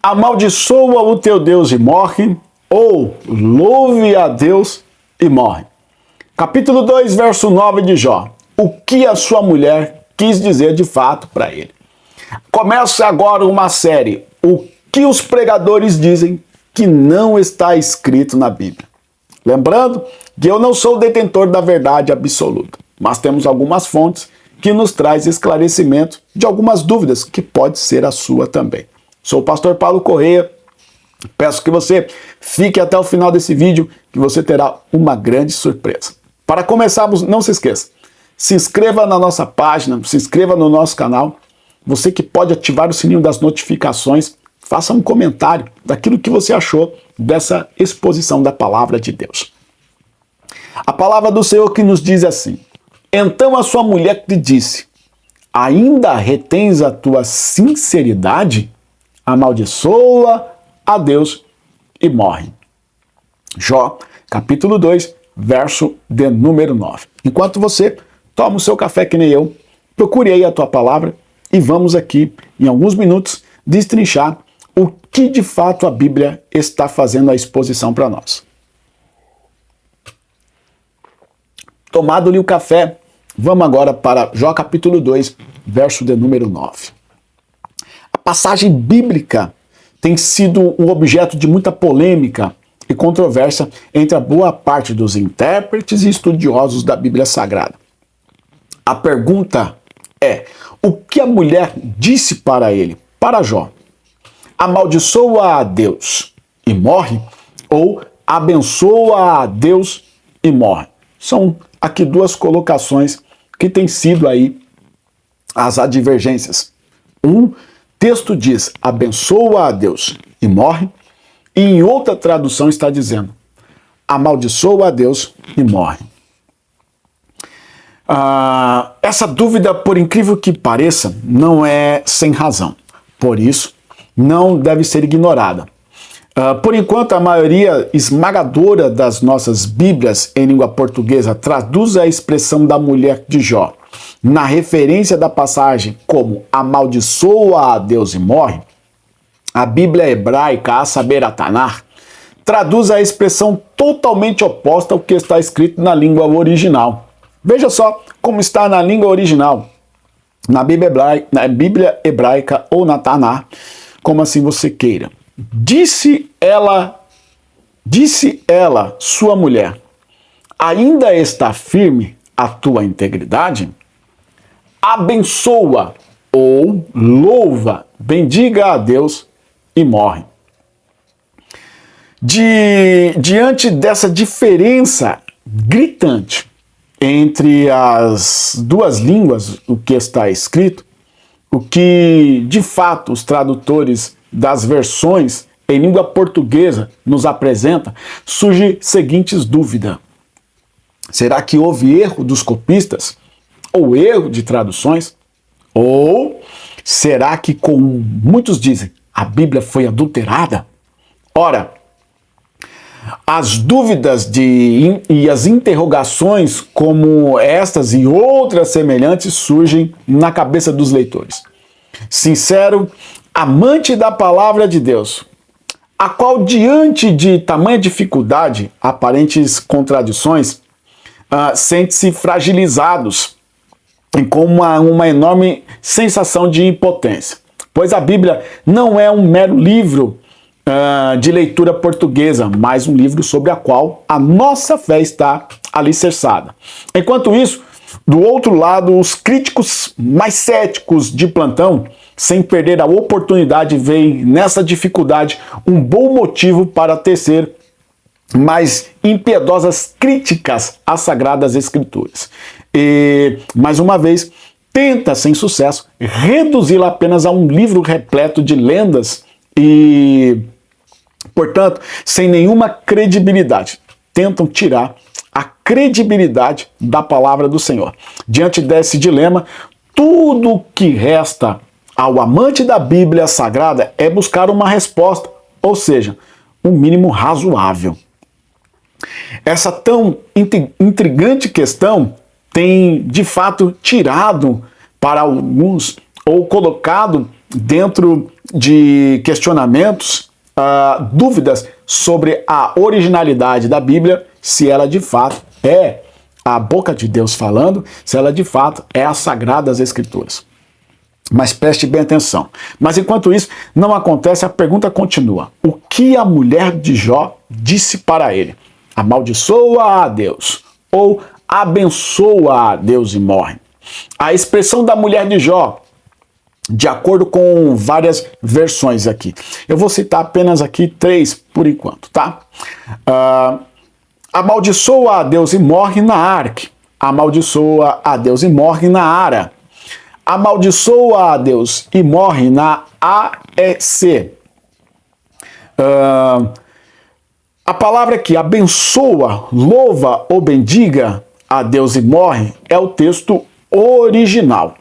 amaldiçoa o teu Deus e morre, ou louve a Deus e morre. Capítulo 2, verso 9 de Jó. O que a sua mulher quis dizer de fato para ele. Começa agora uma série. O que os pregadores dizem que não está escrito na Bíblia. Lembrando que eu não sou o detentor da verdade absoluta, mas temos algumas fontes que nos traz esclarecimento de algumas dúvidas que pode ser a sua também. Sou o pastor Paulo Correia. Peço que você fique até o final desse vídeo, que você terá uma grande surpresa. Para começarmos, não se esqueça, se inscreva na nossa página, se inscreva no nosso canal. Você que pode ativar o sininho das notificações, faça um comentário daquilo que você achou dessa exposição da palavra de Deus. A palavra do Senhor que nos diz assim: então a sua mulher lhe disse, ainda retens a tua sinceridade? Amaldiçoa a Deus e morre. Jó, capítulo 2, verso de número 9. Enquanto você toma o seu café que nem eu, procure aí a tua palavra e vamos aqui, em alguns minutos, destrinchar o que de fato a Bíblia está fazendo a exposição para nós. Tomado-lhe o café, vamos agora para Jó capítulo 2, verso de número 9. A passagem bíblica tem sido um objeto de muita polêmica e controvérsia entre a boa parte dos intérpretes e estudiosos da Bíblia Sagrada. A pergunta é: o que a mulher disse para ele, para Jó? Amaldiçoa a Deus e morre? Ou abençoa a Deus e morre? São aqui duas colocações que têm sido aí as advergências. Um texto diz, abençoa a Deus e morre, e em outra tradução está dizendo, amaldiçoa a Deus e morre. Essa dúvida, por incrível que pareça, não é sem razão. Por isso, não deve ser ignorada. Por enquanto, a maioria esmagadora das nossas Bíblias em língua portuguesa traduz a expressão da mulher de Jó na referência da passagem como amaldiçoa a Deus e morre. A Bíblia hebraica, a saber, a Tanar, traduz a expressão totalmente oposta ao que está escrito na língua original. Veja só como está na língua original, na Bíblia hebraica ou na Tanar, como assim você queira. Disse ela, sua mulher, ainda está firme a tua integridade? Abençoa ou louva, bendiga a Deus e morre. Diante dessa diferença gritante entre as duas línguas, o que está escrito, o que de fato os tradutores das versões em língua portuguesa nos apresenta, surge seguintes dúvidas. Será que houve erro dos copistas? Ou erro de traduções? Ou será que, como muitos dizem, a Bíblia foi adulterada? Ora, as dúvidas e as interrogações como estas e outras semelhantes surgem na cabeça dos leitores. Sincero, amante da palavra de Deus, a qual diante de tamanha dificuldade, aparentes contradições, sente-se fragilizados e com uma enorme sensação de impotência. Pois a Bíblia não é um mero livro de leitura portuguesa, mas um livro sobre a qual a nossa fé está alicerçada. Enquanto isso, do outro lado, os críticos mais céticos de plantão, sem perder a oportunidade, veem nessa dificuldade um bom motivo para tecer mais impiedosas críticas às Sagradas Escrituras. E, mais uma vez, tenta, sem sucesso, reduzi-la apenas a um livro repleto de lendas e, portanto, sem nenhuma credibilidade. Tentam tirar a credibilidade da palavra do Senhor. Diante desse dilema, tudo o que resta ao amante da Bíblia Sagrada é buscar uma resposta, ou seja, um mínimo razoável. Essa tão intrigante questão tem, de fato, tirado para alguns ou colocado dentro de questionamentos, dúvidas sobre a originalidade da Bíblia, se ela de fato é a boca de Deus falando, se ela de fato é as Sagradas Escrituras. Mas preste bem atenção. Mas enquanto isso não acontece, a pergunta continua. O que a mulher de Jó disse para ele? Amaldiçoa a Deus ou abençoa a Deus e morre? A expressão da mulher de Jó, de acordo com várias versões aqui. Eu vou citar apenas aqui 3 por enquanto, tá? Amaldiçoa a Deus e morre na Arque. Amaldiçoa a Deus e morre na Ara. Amaldiçoa a Deus e morre na AEC. A palavra que abençoa, louva ou bendiga a Deus e morre é o texto original.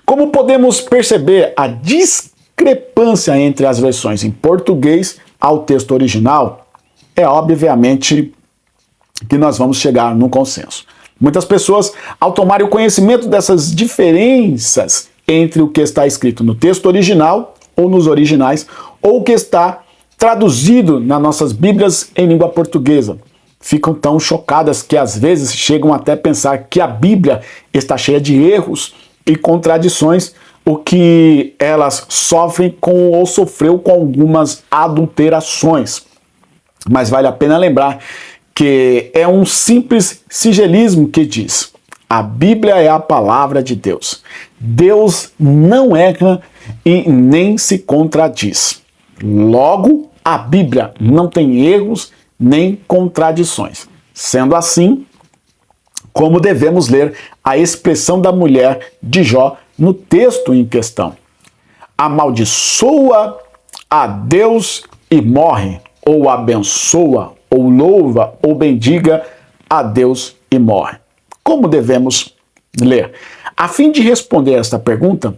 Como podemos perceber a discrepância entre as versões em português ao texto original, é obviamente que nós vamos chegar num consenso. Muitas pessoas, ao tomarem o conhecimento dessas diferenças entre o que está escrito no texto original ou nos originais, ou o que está traduzido nas nossas Bíblias em língua portuguesa, ficam tão chocadas que às vezes chegam até a pensar que a Bíblia está cheia de erros e contradições, o que elas sofrem com ou sofreu com algumas adulterações. Mas vale a pena lembrar que é um simples sigilismo que diz: a Bíblia é a palavra de Deus. Deus não erra e nem se contradiz. Logo, a Bíblia não tem erros nem contradições. Sendo assim, como devemos ler a expressão da mulher de Jó no texto em questão? Amaldiçoa a Deus e morre, ou abençoa, ou louva, ou bendiga a Deus e morre. Como devemos ler? A fim de responder esta pergunta,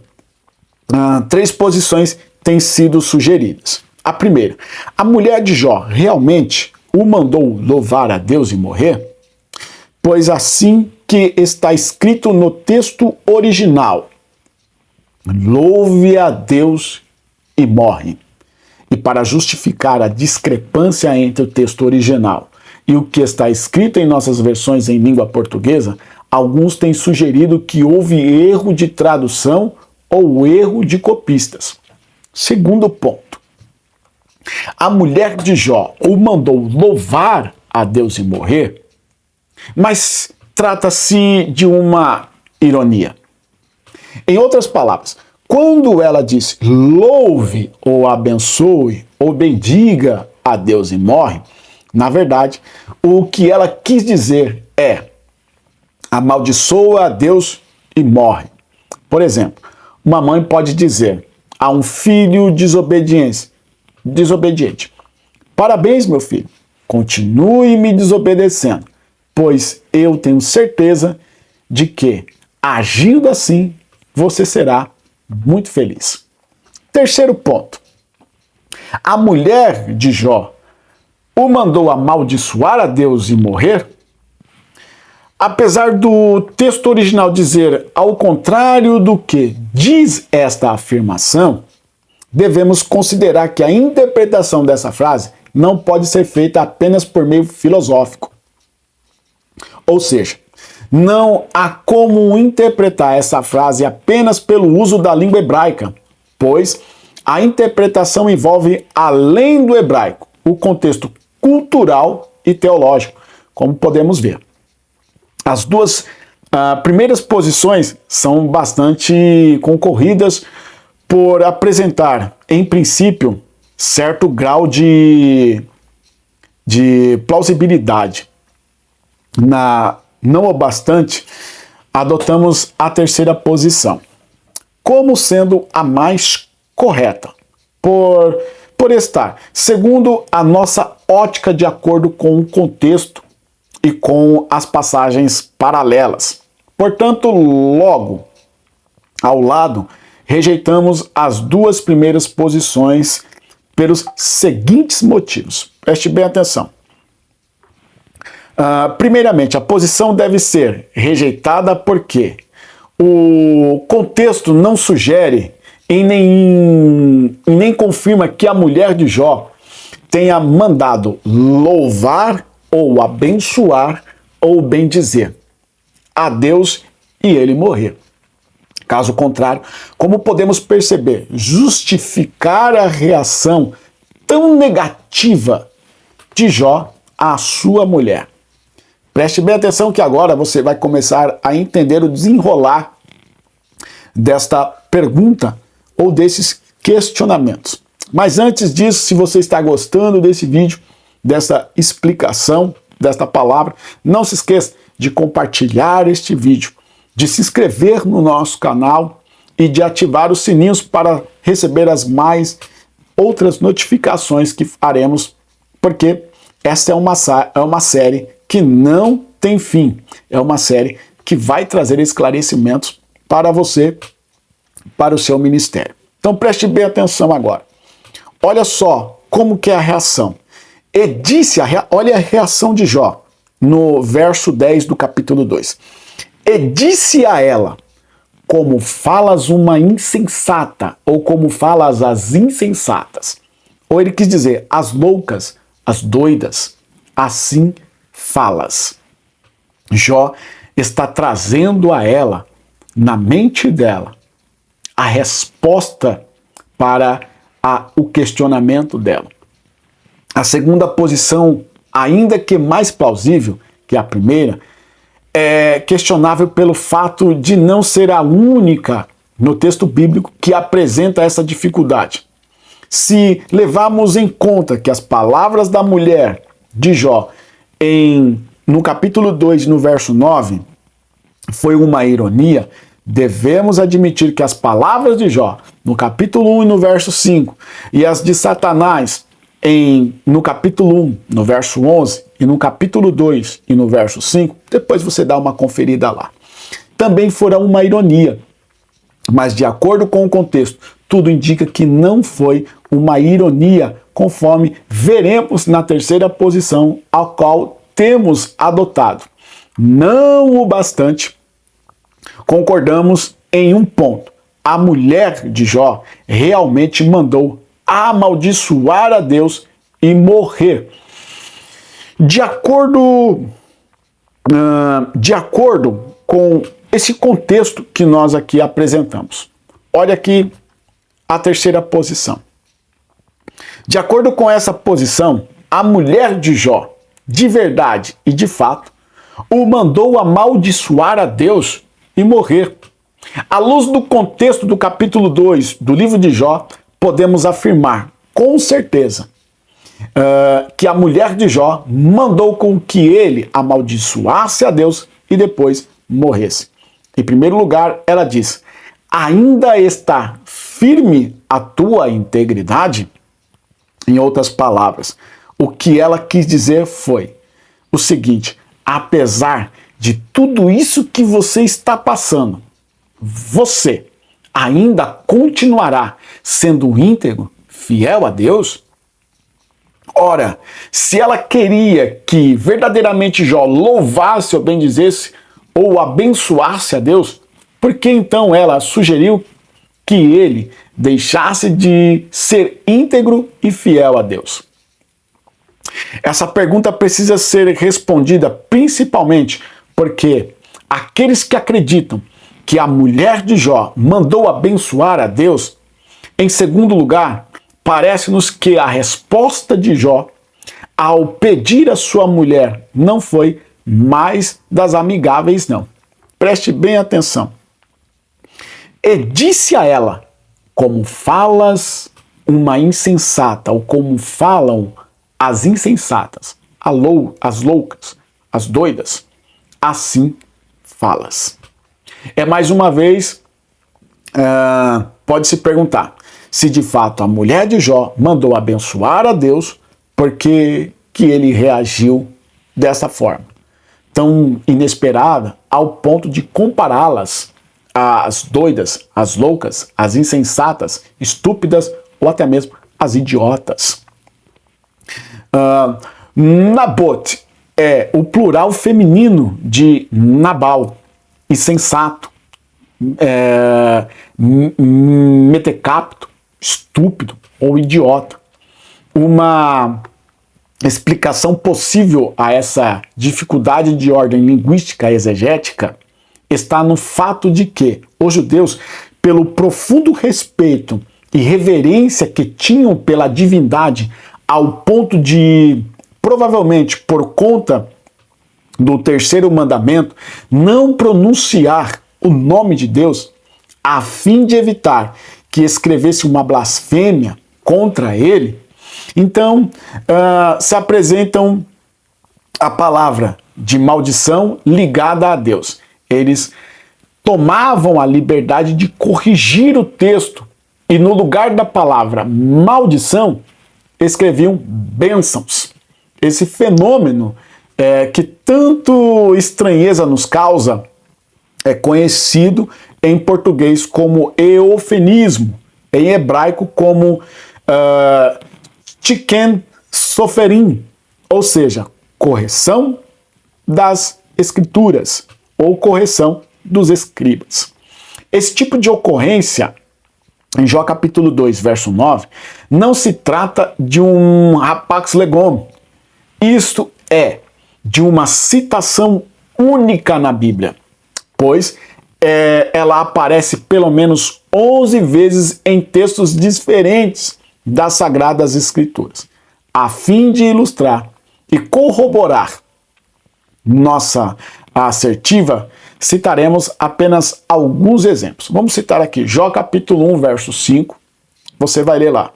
3 posições têm sido sugeridas. A primeira, a mulher de Jó realmente o mandou louvar a Deus e morrer? Pois assim que está escrito no texto original, louve a Deus e morre. E para justificar a discrepância entre o texto original e o que está escrito em nossas versões em língua portuguesa, alguns têm sugerido que houve erro de tradução ou erro de copistas. Segundo ponto, a mulher de Jó o mandou louvar a Deus e morrer, mas trata-se de uma ironia. Em outras palavras, quando ela diz louve ou abençoe ou bendiga a Deus e morre, na verdade, o que ela quis dizer é amaldiçoa a Deus e morre. Por exemplo, uma mãe pode dizer a um filho desobediente: parabéns, meu filho, continue me desobedecendo, pois eu tenho certeza de que, agindo assim, você será muito feliz. Terceiro ponto. A mulher de Jó o mandou amaldiçoar a Deus e morrer? Apesar do texto original dizer ao contrário do que diz esta afirmação, devemos considerar que a interpretação dessa frase não pode ser feita apenas por meio filosófico. Ou seja, não há como interpretar essa frase apenas pelo uso da língua hebraica, pois a interpretação envolve, além do hebraico, o contexto cultural e teológico, como podemos ver. As duas primeiras posições são bastante concorridas por apresentar, em princípio, certo grau de plausibilidade. Não obstante, adotamos a terceira posição, como sendo a mais correta, por estar segundo a nossa ótica de acordo com o contexto e com as passagens paralelas. Portanto, logo ao lado, rejeitamos as duas primeiras posições pelos seguintes motivos. Preste bem atenção. Primeiramente, a posição deve ser rejeitada porque o contexto não sugere nem confirma que a mulher de Jó tenha mandado louvar ou abençoar ou bendizer a Deus e ele morrer. Caso contrário, como podemos perceber, justificar a reação tão negativa de Jó à sua mulher? Preste bem atenção que agora você vai começar a entender o desenrolar desta pergunta ou desses questionamentos. Mas antes disso, se você está gostando desse vídeo, dessa explicação, desta palavra, não se esqueça de compartilhar este vídeo, de se inscrever no nosso canal e de ativar os sininhos para receber as mais outras notificações que faremos, porque esta é uma série que não tem fim. É uma série que vai trazer esclarecimentos para você, para o seu ministério. Então preste bem atenção agora. Olha só como que é a reação. Olha a reação de Jó no verso 10 do capítulo 2. E disse a ela: como falas uma insensata, ou como falas as insensatas. Ou ele quis dizer, as loucas, as doidas, assim falas. Jó está trazendo a ela, na mente dela, a resposta para o questionamento dela. A segunda posição, ainda que mais plausível que a primeira, é questionável pelo fato de não ser a única no texto bíblico que apresenta essa dificuldade. Se levarmos em conta que as palavras da mulher de Jó no capítulo 2, no verso 9, foi uma ironia, devemos admitir que as palavras de Jó no capítulo 1 e no verso 5 e as de Satanás no capítulo 1, no verso 11, e no capítulo 2 e no verso 5, depois você dá uma conferida lá. Também foram uma ironia, mas de acordo com o contexto, tudo indica que não foi uma ironia, conforme veremos na terceira posição, a qual temos adotado. Não o bastante, concordamos em um ponto. A mulher de Jó realmente mandou amaldiçoar a Deus e morrer. De acordo com esse contexto que nós aqui apresentamos. Olha aqui a terceira posição. De acordo com essa posição, a mulher de Jó, de verdade e de fato, o mandou amaldiçoar a Deus e morrer. À luz do contexto do capítulo 2 do livro de Jó, podemos afirmar com certeza que a mulher de Jó mandou com que ele amaldiçoasse a Deus e depois morresse. Em primeiro lugar, ela diz: ainda está firme a tua integridade? Em outras palavras, o que ela quis dizer foi o seguinte: apesar de tudo isso que você está passando, você ainda continuará sendo íntegro, fiel a Deus? Ora, se ela queria que verdadeiramente Jó louvasse ou bendizesse ou abençoasse a Deus, por que então ela sugeriu que ele deixasse de ser íntegro e fiel a Deus? Essa pergunta precisa ser respondida principalmente porque aqueles que acreditam que a mulher de Jó mandou abençoar a Deus, em segundo lugar, parece-nos que a resposta de Jó ao pedir a sua mulher não foi mais das amigáveis, não. Preste bem atenção. E disse a ela: como falas uma insensata, ou como falam as insensatas, as loucas, as doidas, assim falas. É mais uma vez, pode se perguntar se de fato a mulher de Jó mandou abençoar a Deus porque que ele reagiu dessa forma, tão inesperada, ao ponto de compará-las às doidas, às loucas, às insensatas, estúpidas ou até mesmo às idiotas. Nabote é o plural feminino de Nabal, insensato, metecapto, estúpido ou idiota. Uma explicação possível a essa dificuldade de ordem linguística e exegética está no fato de que os judeus, pelo profundo respeito e reverência que tinham pela divindade, ao ponto de, provavelmente por conta do terceiro mandamento, não pronunciar o nome de Deus, a fim de evitar que escrevesse uma blasfêmia contra ele, então se apresentam a palavra de maldição ligada a Deus. Eles tomavam a liberdade de corrigir o texto e no lugar da palavra maldição, escreviam bênçãos. Esse fenômeno que tanto estranheza nos causa é conhecido em português como eufemismo, em hebraico como tiken soferim, ou seja, correção das escrituras ou correção dos escribas. Esse tipo de ocorrência, em Jó capítulo 2, verso 9, não se trata de um rapax legum. Isto é de uma citação única na Bíblia, pois ela aparece pelo menos 11 vezes em textos diferentes das Sagradas Escrituras. A fim de ilustrar e corroborar nossa assertiva, citaremos apenas alguns exemplos. Vamos citar aqui Jó capítulo 1, verso 5. Você vai ler lá.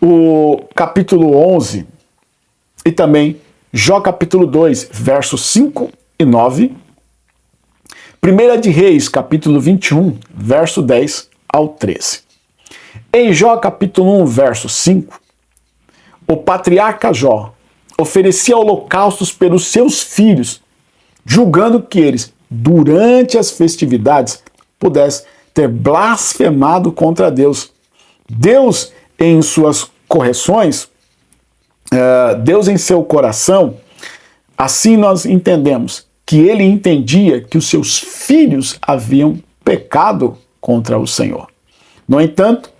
O capítulo 11 e também Jó capítulo 2, versos 5 e 9. 1 de Reis, capítulo 21, verso 10 ao 13. Em Jó capítulo 1, verso 5, o patriarca Jó oferecia holocaustos pelos seus filhos, julgando que eles, durante as festividades, pudessem ter blasfemado contra Deus. Deus, em suas correções, Deus em seu coração, assim nós entendemos que ele entendia que os seus filhos haviam pecado contra o Senhor. No entanto,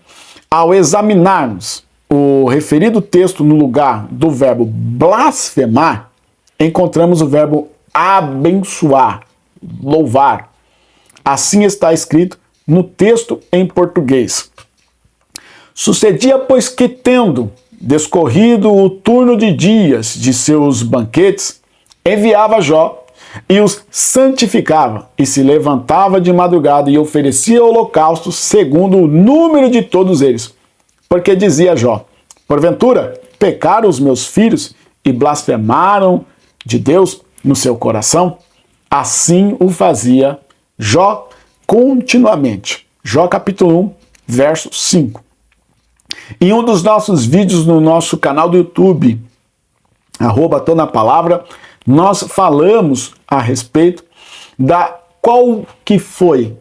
ao examinarmos o referido texto no lugar do verbo blasfemar, encontramos o verbo abençoar, louvar. Assim está escrito no texto em português. Sucedia, pois, que tendo descorrido o turno de dias de seus banquetes, enviava Jó e os santificava, e se levantava de madrugada e oferecia holocaustos segundo o número de todos eles. Porque dizia Jó: porventura pecaram os meus filhos e blasfemaram de Deus no seu coração? Assim o fazia Jó continuamente. Jó capítulo 1, verso 5. Em um dos nossos vídeos no nosso canal do YouTube, @tonapalavra, nós falamos a respeito da qual que foi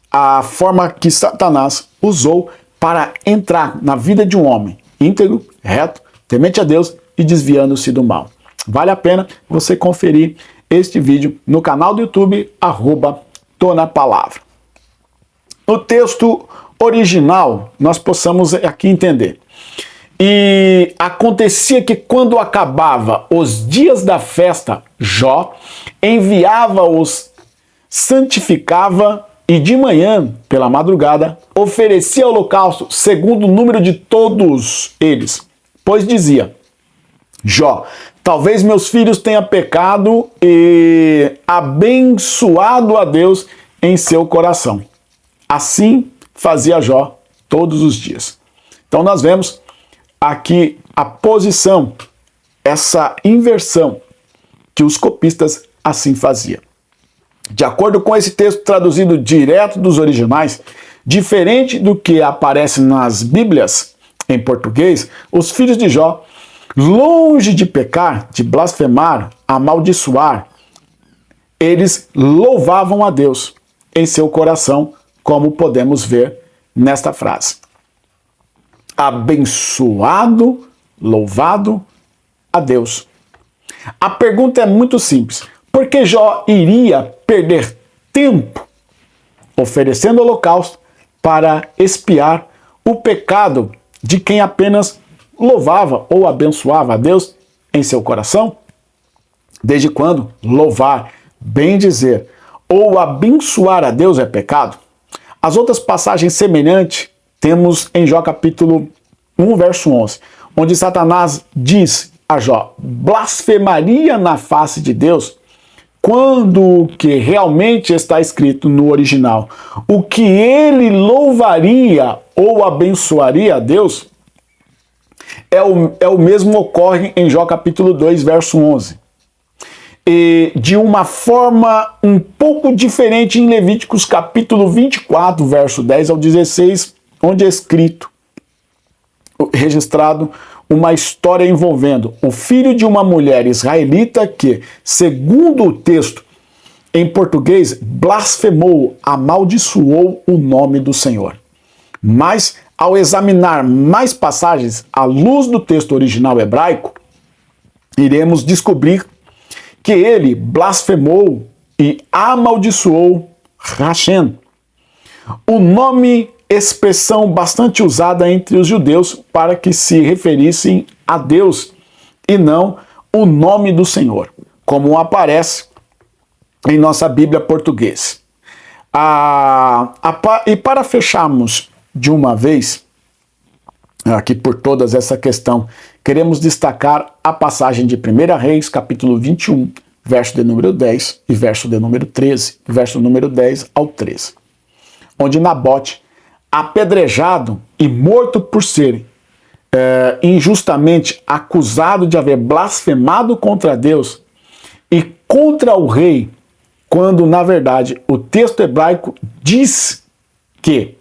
a forma que Satanás usou para entrar na vida de um homem íntegro, reto, temente a Deus e desviando-se do mal. Vale a pena você conferir este vídeo no canal do YouTube, @tonapalavra. No texto original, nós possamos aqui entender. E acontecia que quando acabava os dias da festa, Jó enviava-os, santificava e de manhã, pela madrugada, oferecia holocausto segundo o número de todos eles. Pois dizia Jó: talvez meus filhos tenham pecado e abençoado a Deus em seu coração. Assim fazia Jó todos os dias. Então nós vemos aqui a posição, essa inversão que os copistas assim faziam. De acordo com esse texto traduzido direto dos originais, diferente do que aparece nas Bíblias em português, os filhos de Jó, longe de pecar, de blasfemar, amaldiçoar, eles louvavam a Deus em seu coração, como podemos ver nesta frase. Abençoado, louvado a Deus. A pergunta é muito simples. Por que Jó iria perder tempo oferecendo holocausto para expiar o pecado de quem apenas louvava ou abençoava a Deus em seu coração? Desde quando louvar, bendizer ou abençoar a Deus é pecado? As outras passagens semelhantes temos em Jó capítulo 1, verso 11, onde Satanás diz a Jó: blasfemaria na face de Deus, quando o que realmente está escrito no original, o que ele louvaria ou abençoaria a Deus, é o mesmo ocorre em Jó capítulo 2, verso 11. E de uma forma um pouco diferente em Levíticos capítulo 24, verso 10 ao 16, onde é escrito, registrado, uma história envolvendo o filho de uma mulher israelita que, segundo o texto em português, blasfemou, amaldiçoou o nome do Senhor. Mas, ao examinar mais passagens à luz do texto original hebraico, iremos descobrir que ele blasfemou e amaldiçoou Hashem, o nome, expressão bastante usada entre os judeus para que se referissem a Deus e não o nome do Senhor, como aparece em nossa Bíblia portuguesa. E para fecharmos de uma vez, aqui por todas essa questão, queremos destacar a passagem de 1 Reis, capítulo 21, verso de número 10 e verso de número 13, verso número 10 ao 13, onde Nabote, apedrejado e morto por ser injustamente acusado de haver blasfemado contra Deus e contra o rei, quando na verdade o texto hebraico diz que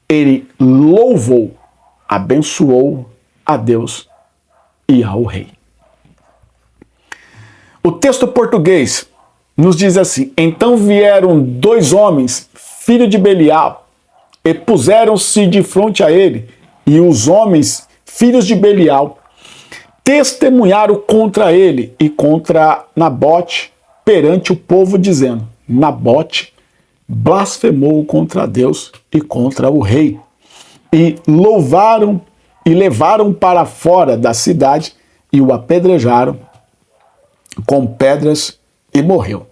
ele louvou, abençoou a Deus e ao rei. O texto português nos diz assim: então vieram 2 homens, filho de Belial, e puseram-se de frente a ele, e os homens, filhos de Belial, testemunharam contra ele e contra Nabote perante o povo, dizendo: Nabote blasfemou contra Deus e contra o rei. E louvaram e levaram para fora da cidade e o apedrejaram com pedras e morreu.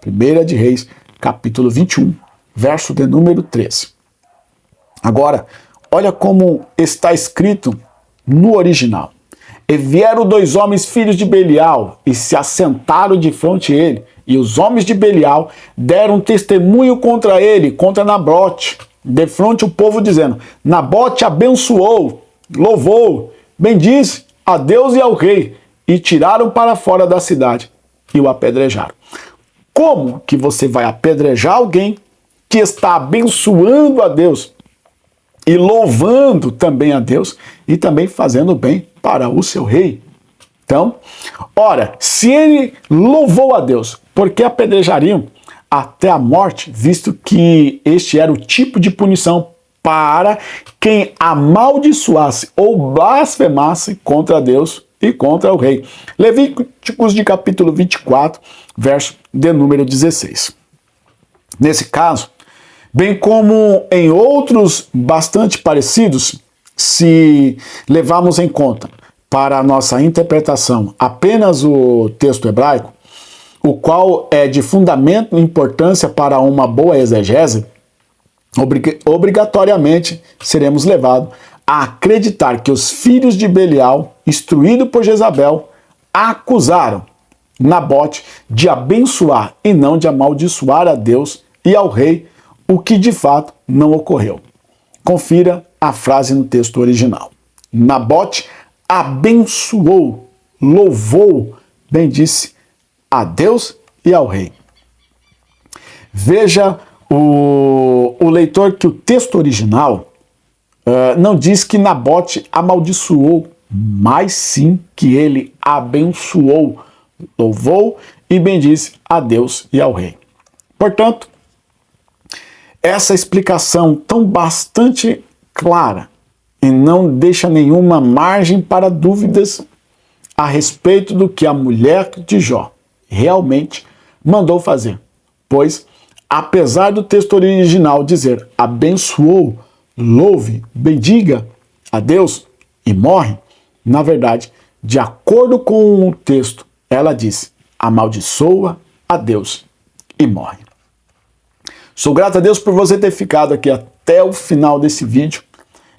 1 de Reis, capítulo 21, verso de número 13. Agora, olha como está escrito no original. E vieram 2 homens filhos de Belial e se assentaram de frente a ele. E os homens de Belial deram testemunho contra ele, contra Nabote, de frente o povo, dizendo: Nabote abençoou, louvou, bendize a Deus e ao rei, e tiraram para fora da cidade e o apedrejaram. Como que você vai apedrejar alguém que está abençoando a Deus e louvando também a Deus e também fazendo bem para o seu rei? Então, ora, se ele louvou a Deus, por que apedrejariam até a morte, visto que este era o tipo de punição para quem amaldiçoasse ou blasfemasse contra Deus e contra o rei? Levíticos de capítulo 24, verso de número 16. Nesse caso, bem como em outros bastante parecidos, se levarmos em conta para a nossa interpretação apenas o texto hebraico, o qual é de fundamental importância para uma boa exegese, obrigatoriamente seremos levados a acreditar que os filhos de Belial, instruídos por Jezabel, acusaram Nabote de abençoar e não de amaldiçoar a Deus e ao rei, o que de fato não ocorreu. Confira a frase no texto original. Nabote abençoou, louvou, bendisse a Deus e ao rei. Veja o leitor que o texto original não diz que Nabote amaldiçoou, mas sim que ele abençoou, louvou e bendisse a Deus e ao rei. Portanto, essa explicação tão bastante clara e não deixa nenhuma margem para dúvidas a respeito do que a mulher de Jó realmente mandou fazer, pois apesar do texto original dizer abençoou, louve, bendiga a Deus e morre, na verdade, de acordo com o texto, ela disse amaldiçoa a Deus e morre. Sou grato a Deus por você ter ficado aqui até o final desse vídeo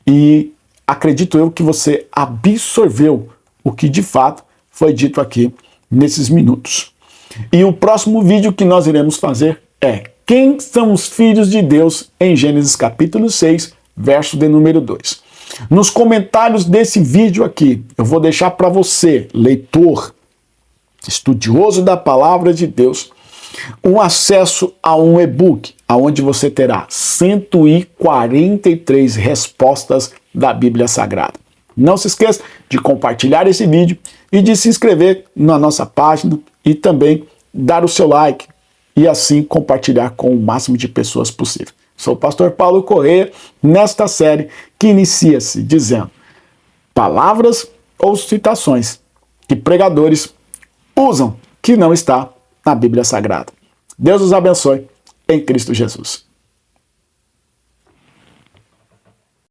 e acredito eu que você absorveu o que de fato foi dito aqui nesses minutos. E o próximo vídeo que nós iremos fazer é quem são os filhos de Deus em Gênesis capítulo 6, verso de número 2. Nos comentários desse vídeo aqui, eu vou deixar para você, leitor, estudioso da palavra de Deus, um acesso a um e-book, onde você terá 143 respostas da Bíblia Sagrada. Não se esqueça de compartilhar esse vídeo e de se inscrever na nossa página e também dar o seu like e assim compartilhar com o máximo de pessoas possível. Sou o pastor Paulo Corrêa, nesta série que inicia-se dizendo palavras ou citações que pregadores usam que não está na Bíblia Sagrada. Deus os abençoe em Cristo Jesus.